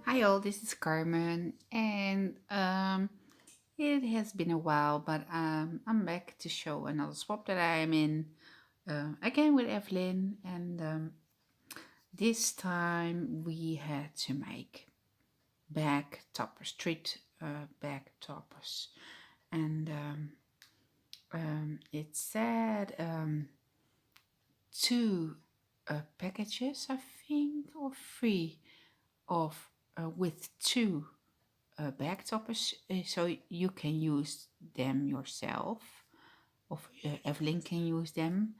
Hi all, this is Carmen, and it has been a while, but I'm back to show another swap that I'm in again with Evelyn, and this time we had to make bag toppers, street bag toppers, and it said two packages, I think, or three of with two bag toppers, so you can use them yourself, or Evelyn can use them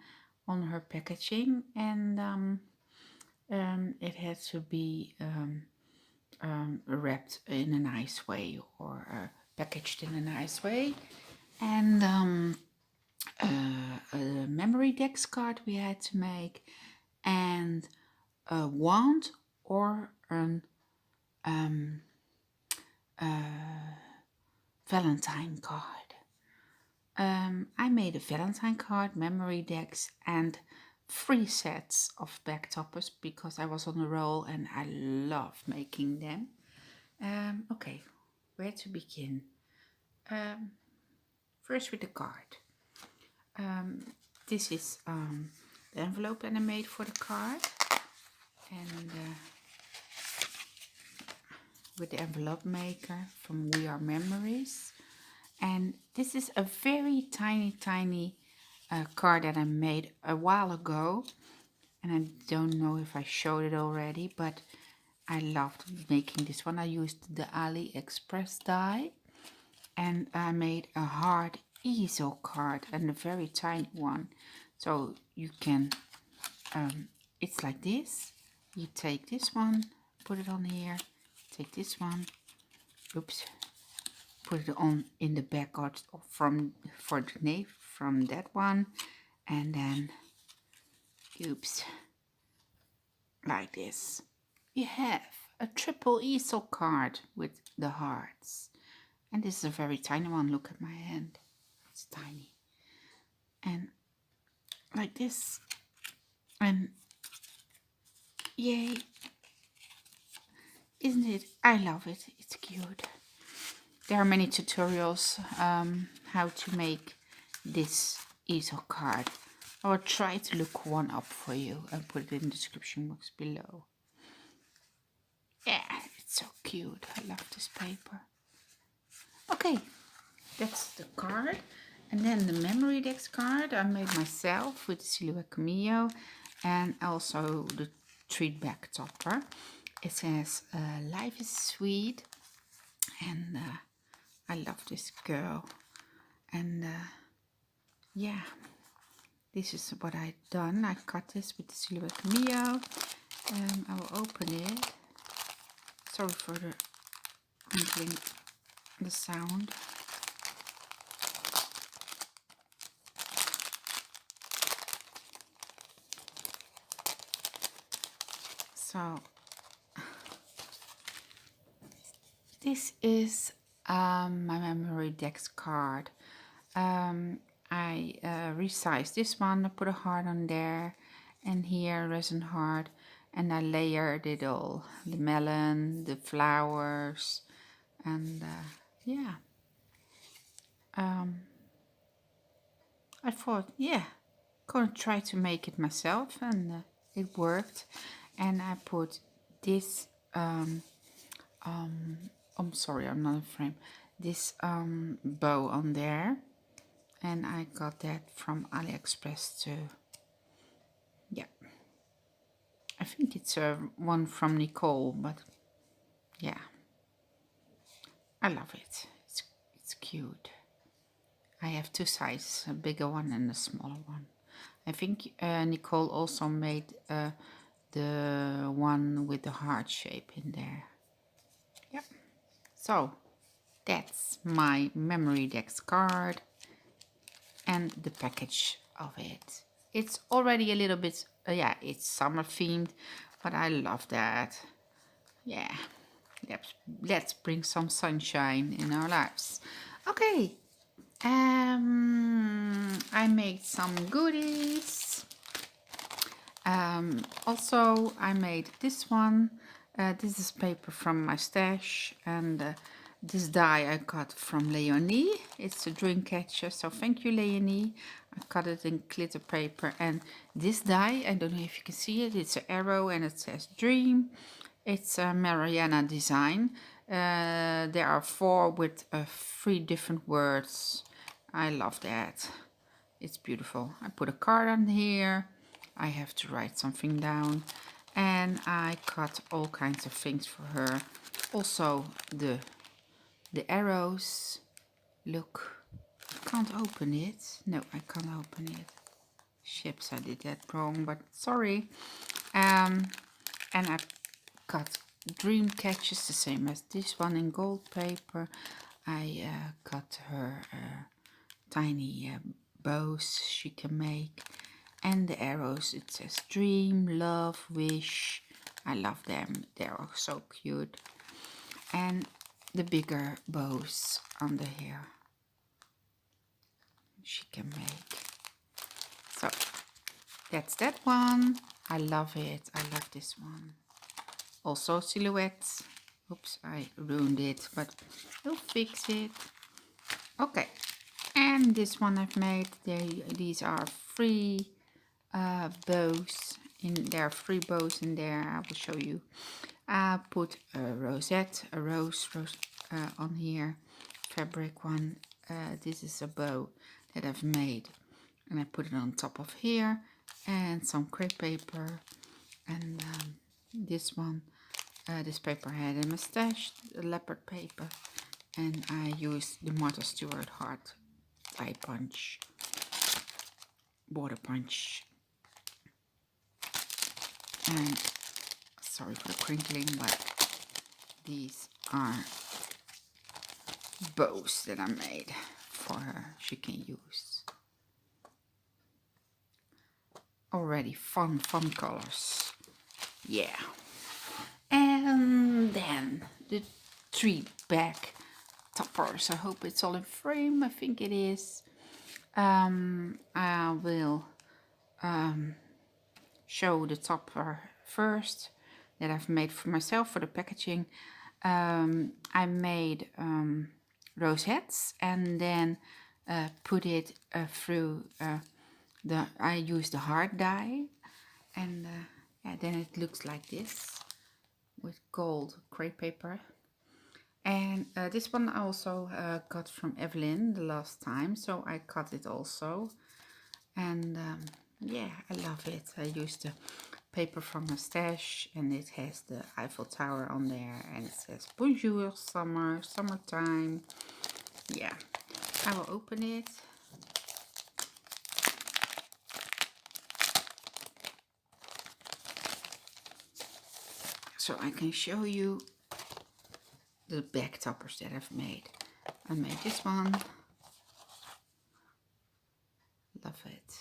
on her packaging, and it has to be wrapped in a nice way, or packaged in a nice way, and a memory dex card we had to make, and a wand or an Valentine card. I made a Valentine card, memory decks, and 3 sets of back toppers because I was on a roll and I love making them. Okay, where to begin? First with the card. This is the envelope that I made for the card, and with the envelope maker from We Are Memories. And this is a very tiny card that I made a while ago, and I don't know if I showed it already, but I loved making this one. I used the AliExpress die, and I made a hard easel card, and a very tiny one, so you can it's like this. You take this one, put it on here, take this one, oops, put it on in the back from that one, and then oops, like this. You have a triple easel card with the hearts, and this is a very tiny one. Look at my hand, it's tiny, and like this, and yay, isn't it? I love it, it's cute. There are many tutorials how to make this easel card. I will try to look one up for you and put it in the description box below. Yeah, it's so cute. I love this paper. Okay, that's the card. And then the memory dex card I made myself with the Silhouette Cameo, and also the treat back topper. It says life is sweet, and I love this girl, and yeah, this is what I've done. I cut this with the Silhouette Cameo. I will open it. Sorry for the crinkling, the sound. So this is my memory dex card. I resized this one. I put a heart on there, and here resin heart, and I layered it all, the melon, the flowers, and yeah, I thought, yeah, gonna try to make it myself, and it worked. And I put this I'm sorry, I'm not in frame, this bow on there, and I got that from AliExpress too. Yeah, I think it's one from Nicole, but yeah, I love it. It's cute. I have 2 sizes, a bigger one and a smaller one. I think Nicole also made the one with the heart shape in there. Yep. So that's my memory dex card and the package of it. It's already a little bit, yeah, it's summer themed, but I love that. Yeah, let's bring some sunshine in our lives. Okay, I made some goodies. Also, I made this one. This is paper from my stash, and this die I got from Leonie. It's a dream catcher, so thank you, Leonie. I cut it in glitter paper, and this die, I don't know if you can see it, it's an arrow and it says dream. It's a Mariana design. There are 4 with 3 different words. I love that. It's beautiful. I put a card on here. I have to write something down. And I cut all kinds of things for her. Also the arrows. Look, I can't open it. No, I can't open it. Ships, I did that wrong, but sorry. And I cut dream catches, the same as this one, in gold paper. I cut her tiny bows she can make, and the arrows, it says dream, love, wish. I love them, they're all so cute. And the bigger bows under here she can make. So that's that one. I love it. I love this one. Also silhouettes. Oops, I ruined it, but we'll fix it. Okay, and this one I've made. These are 3 bows. There are 3 bows in there. I will show you. I put a rosette, a rose on here, fabric one. This is a bow that I've made, and I put it on top of here, and some crepe paper, and this one, this paper had a mustache, leopard paper, and I used the Martha Stewart heart die punch, water punch, and sorry for the crinkling, but these are bows that I made for her, she can use. Already fun colors, yeah. And then the 3 back toppers. I hope it's all in frame. I think it is. I will show the topper first that I've made for myself for the packaging. I made rosettes and then put it through I used the hard dye, and yeah, then it looks like this with gold crepe paper. And this one I also got from Evelyn the last time, so I cut it also. And yeah, I love it. I used the paper from my stash, and it has the Eiffel Tower on there, and it says bonjour summertime. Yeah, I will open it. So I can show you the back toppers that I've made. I made this one. Love it.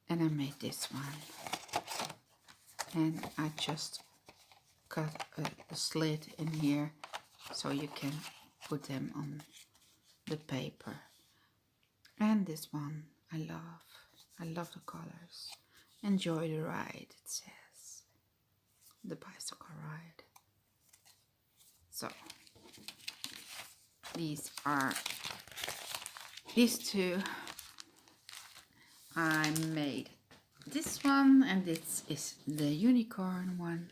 And I made this one. And I just cut a slit in here so you can put them on the paper. And this one I love. I love the colors. Enjoy the ride, it says. The bicycle ride. So these 2 I made. This one, and this is the unicorn one.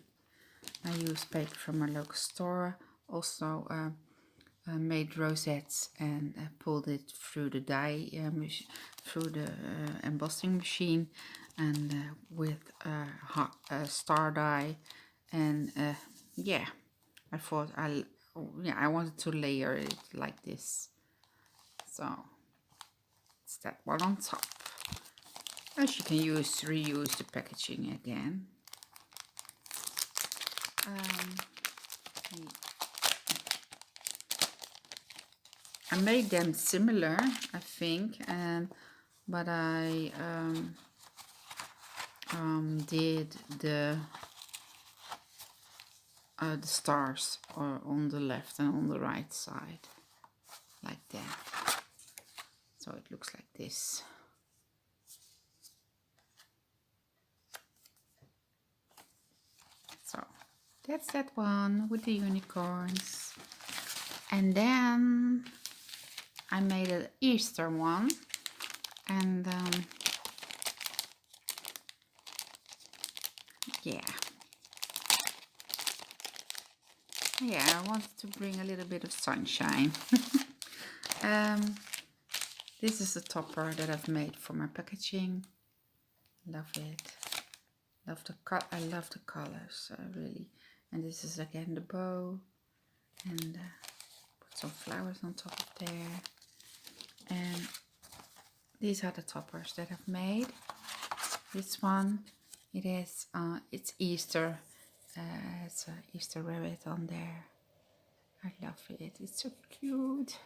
I used paper from my local store. Also made rosettes and pulled it through the dye through the embossing machine, and with star dye. And yeah, I thought I wanted to layer it like this, so it's that one on top. As you can reuse the packaging again. I made them similar, I think, but I did the stars on the left and on the right side, like that. So it looks like this. That's that one with the unicorns. And then I made an Easter one. And yeah. Yeah, I wanted to bring a little bit of sunshine. This is a topper that I've made for my packaging. Love it. I love the colors, really. And this is again the bow, and put some flowers on top of there. And these are the toppers that I've made. This one, it's Easter. It's an Easter rabbit on there. I love it. It's so cute.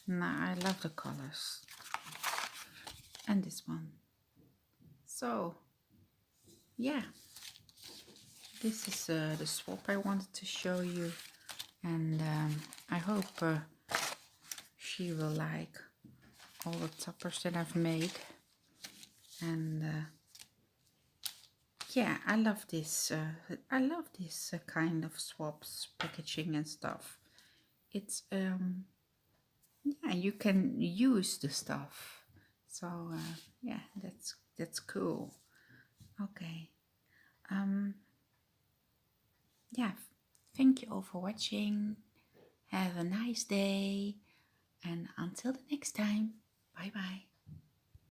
I love the colors. And this one. So, yeah. This is the swap I wanted to show you. And I hope she will like all the toppers that I've made. And yeah, I love this. I love this kind of swaps, packaging and stuff. It's yeah, you can use the stuff. So yeah, that's cool. Okay. Yeah, thank you all for watching. Have a nice day, and until the next time, bye bye.